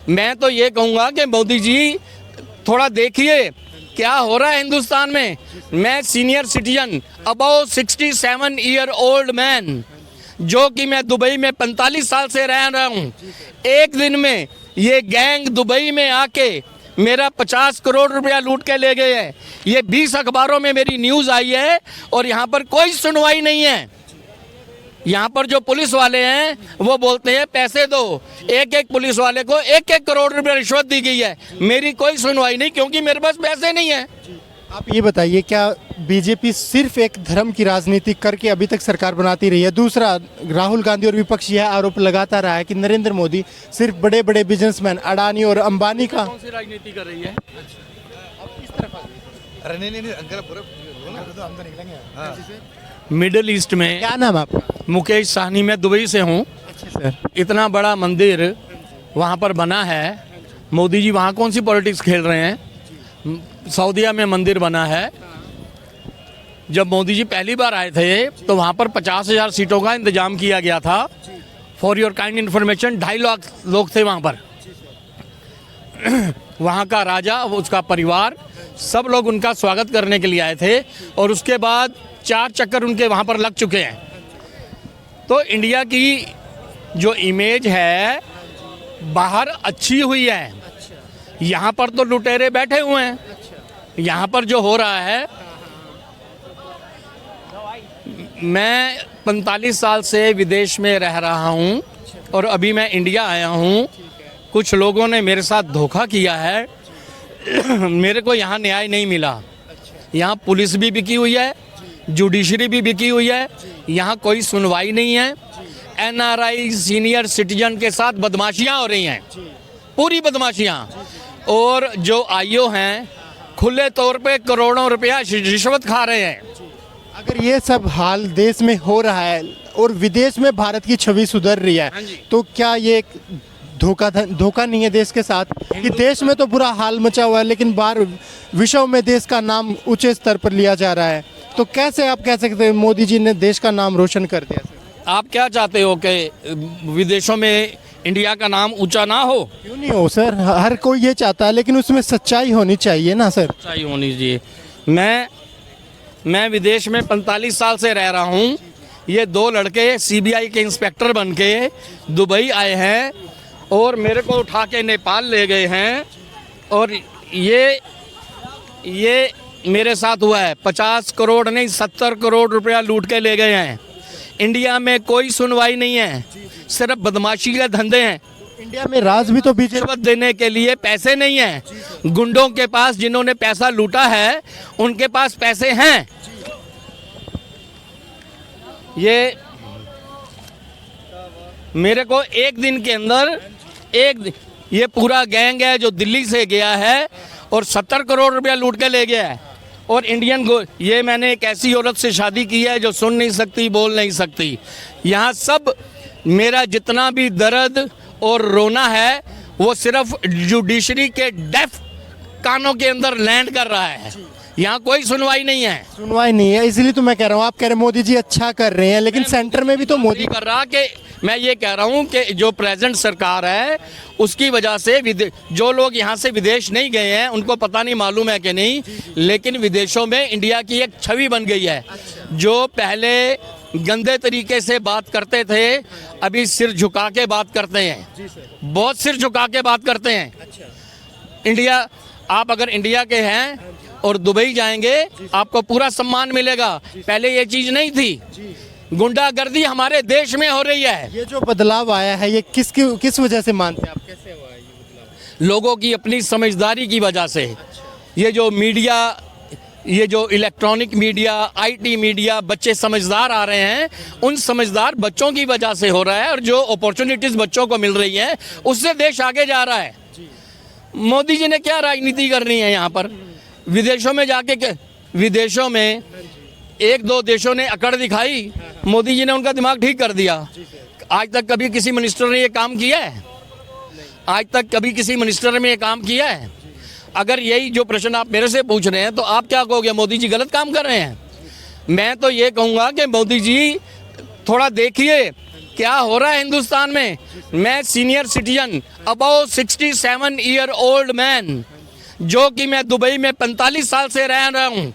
मैं तो ये कहूँगा कि मोदी जी थोड़ा देखिए क्या हो रहा है हिंदुस्तान में। मैं senior citizen about 67 year old man, जो कि मैं दुबई में 45 साल से रह रहा हूँ। एक दिन में ये गैंग दुबई में आके मेरा 50 करोड़ रुपया लूट के ले गए हैं। ये 20 अखबारों में मेरी न्यूज़ आई है और यहाँ पर कोई सुनवाई नहीं है। यहाँ पर जो पुलिस वाले हैं वो बोलते हैं पैसे दो, एक एक पुलिस वाले को 1-1 करोड़ रुपया रिश्वत दी गई है। मेरी कोई सुनवाई नहीं, क्योंकि मेरे पास पैसे नहीं है। आप ये बताइए, क्या बीजेपी सिर्फ एक धर्म की राजनीति करके अभी तक सरकार बनाती रही है? दूसरा, राहुल गांधी और विपक्ष यह आरोप लगाता रहा है कि नरेंद्र मोदी सिर्फ बड़े बड़े बिजनेसमैन अडानी और अंबानी का कौन सी राजनीति कर रही है? मिडिल ईस्ट में क्या नाम है आपका? मुकेश साहनी, मैं दुबई से हूँ। अच्छा सर। इतना बड़ा मंदिर वहाँ पर बना है, मोदी जी वहाँ कौन सी पॉलिटिक्स खेल रहे हैं? सऊदीया में मंदिर बना है। जब मोदी जी पहली बार आए थे तो वहाँ पर 50,000 सीटों का इंतजाम किया गया था। For your kind information 2.5 lakh लोग थे वहाँ पर। वहाँ का राजा, उसका परिवार, सब लोग उनका स्वागत करने के लिए आए थे और उसके बाद 4 चक्कर उनके वहाँ पर लग चुके हैं। तो इंडिया की जो इमेज है बाहर अच्छी हुई है, यहाँ पर तो लुटेरे बैठे हुए हैं। यहाँ पर जो हो रहा है, मैं 45 साल से विदेश में रह रहा हूँ और अभी मैं इंडिया आया हूँ। कुछ लोगों ने मेरे साथ धोखा किया है। मेरे को यहाँ न्याय नहीं मिला। यहाँ पुलिस भी बिकी हुई है, जुडिशरी भी बिकी हुई है, यहाँ कोई सुनवाई नहीं है। एनआरआई सीनियर सिटीजन के साथ बदमाशियाँ हो रही हैं, पूरी बदमाशियाँ। और जो आईओ हैं खुले तौर पे करोड़ों रुपया रिश्वत खा रहे हैं। अगर ये सब हाल देश में हो रहा है और विदेश में भारत की छवि सुधर रही है, तो क्या ये एक धोखा नहीं है देश के साथ कि देश में तो बुरा हाल मचा हुआ है लेकिन बाहर विश्व में देश का नाम ऊंचे स्तर पर लिया जा रहा है? तो कैसे आप कह सकते हैं मोदी जी ने देश का नाम रोशन कर दिया? आप क्या चाहते हो कि विदेशों में इंडिया का नाम ऊंचा ना हो? क्यों नहीं हो सर, हर कोई ये चाहता है, लेकिन उसमें सच्चाई होनी चाहिए ना सर। सच्चाई होनी चाहिए। मैं विदेश में 45 साल से रह रहा हूँ। ये 2 लड़के सीबीआई के इंस्पेक्टर बन के दुबई आए हैं और मेरे को उठा के नेपाल ले गए हैं। और ये मेरे साथ हुआ है। 50 करोड़ नहीं 70 करोड़ रुपया लूट के ले गए हैं। इंडिया में कोई सुनवाई नहीं है, सिर्फ बदमाशी के धंधे हैं। इंडिया में राज भी तो बीजेपी रिश्वत देने के लिए पैसे नहीं हैं। गुंडों के पास, जिन्होंने पैसा लूटा है, उनके पास पैसे हैं। ये मेरे को एक दिन के अंदर ये पूरा गैंग है जो दिल्ली से गया है और 70 करोड़ रुपया लूट के ले गया है। और ये मैंने एक ऐसी औरत से शादी की है जो सुन नहीं सकती, बोल नहीं सकती। यहाँ सब मेरा जितना भी दर्द और रोना है वो सिर्फ जुडिशरी के डेफ कानों के अंदर लैंड कर रहा है। यहाँ कोई सुनवाई नहीं है। सुनवाई नहीं है, इसलिए तो मैं कह रहा हूँ, आप कह रहे हैं मोदी जी अच्छा कर रहे हैं, लेकिन सेंटर में भी तो मोदी कर रहा कि मैं ये कह रहा हूँ कि जो प्रेजेंट सरकार है उसकी वजह से जो लोग यहाँ से विदेश नहीं गए हैं उनको पता नहीं मालूम है कि नहीं, लेकिन विदेशों में इंडिया की एक छवि बन गई है। जो पहले गंदे तरीके से बात करते थे, अभी सिर झुका के बात करते हैं। बहुत सिर झुका के बात करते हैं। इंडिया, आप अगर इंडिया के हैं और दुबई जाएंगे आपको पूरा सम्मान मिलेगा। पहले ये चीज नहीं थी। गुंडागर्दी हमारे देश में हो रही है। ये जो बदलाव आया है ये किस वजह से मानते हैं आप? कैसे हुआ है ये बदलाव? लोगों की अपनी समझदारी की वजह से। ये जो मीडिया, ये जो इलेक्ट्रॉनिक मीडिया, आईटी मीडिया, बच्चे समझदार आ रहे हैं, उन समझदार बच्चों की वजह से हो रहा है। और जो अपॉर्चुनिटीज बच्चों को मिल रही है उससे देश आगे जा रहा है। मोदी जी ने क्या राजनीति करनी है यहाँ पर? विदेशों में जाके, विदेशों में 1-2 देशों ने अकड़ दिखाई, मोदी जी ने उनका दिमाग ठीक कर दिया। आज तक कभी किसी मिनिस्टर ने ये काम किया है? आज तक कभी किसी मिनिस्टर ने ये काम किया है? अगर यही जो प्रश्न आप मेरे से पूछ रहे हैं तो आप क्या कहोगे? मोदी जी गलत काम कर रहे हैं? मैं तो ये कहूँगा कि मोदी जी थोड़ा देखिए क्या हो रहा है हिंदुस्तान में। मैं senior citizen about 67 year old man, जो कि मैं दुबई में 45 साल से रह रहा हूँ।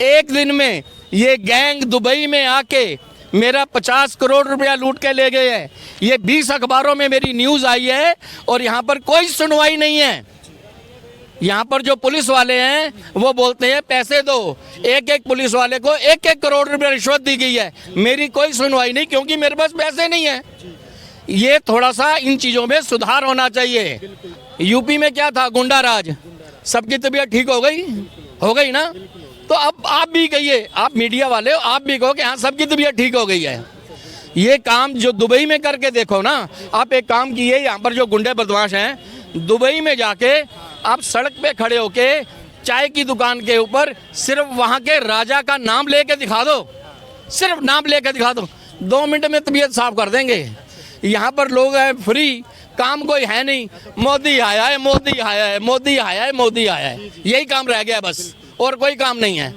एक दिन में ये गैंग दुबई में आके मेरा 50 करोड़ रुपया लूट के ले गए हैं। ये 20 अखबारों में मेरी न्यूज़ आई है और यहाँ पर कोई सुनवाई नहीं है। यहाँ पर जो पुलिस वाले हैं वो बोलते हैं पैसे दो, एक एक पुलिस वाले को 1-1 करोड़ रुपया रिश्वत दी गई है। मेरी कोई सुनवाई नहीं, क्योंकि मेरे पास पैसे नहीं है। ये थोड़ा सा इन चीज़ों में सुधार होना चाहिए। यूपी में क्या था, गुंडा राज, सबकी तबीयत ठीक हो गई ना। तो अब आप भी कहिए, आप मीडिया वाले हो, आप भी कहो कि हाँ सबकी तबीयत ठीक हो गई है। ये काम जो दुबई में करके देखो ना। आप एक काम कीजिए, यहाँ पर जो गुंडे बदमाश हैं, दुबई में जाके आप सड़क पे खड़े होके चाय की दुकान के ऊपर सिर्फ वहाँ के राजा का नाम लेके दिखा दो, सिर्फ नाम लेके दिखा दो, 2 मिनट में तबीयत साफ कर देंगे। यहाँ पर लोग हैं फ्री, काम कोई है नहीं, मोदी आया है, मोदी आया है, मोदी आया है, मोदी आया है, यही काम रह गया बस, और कोई काम नहीं है।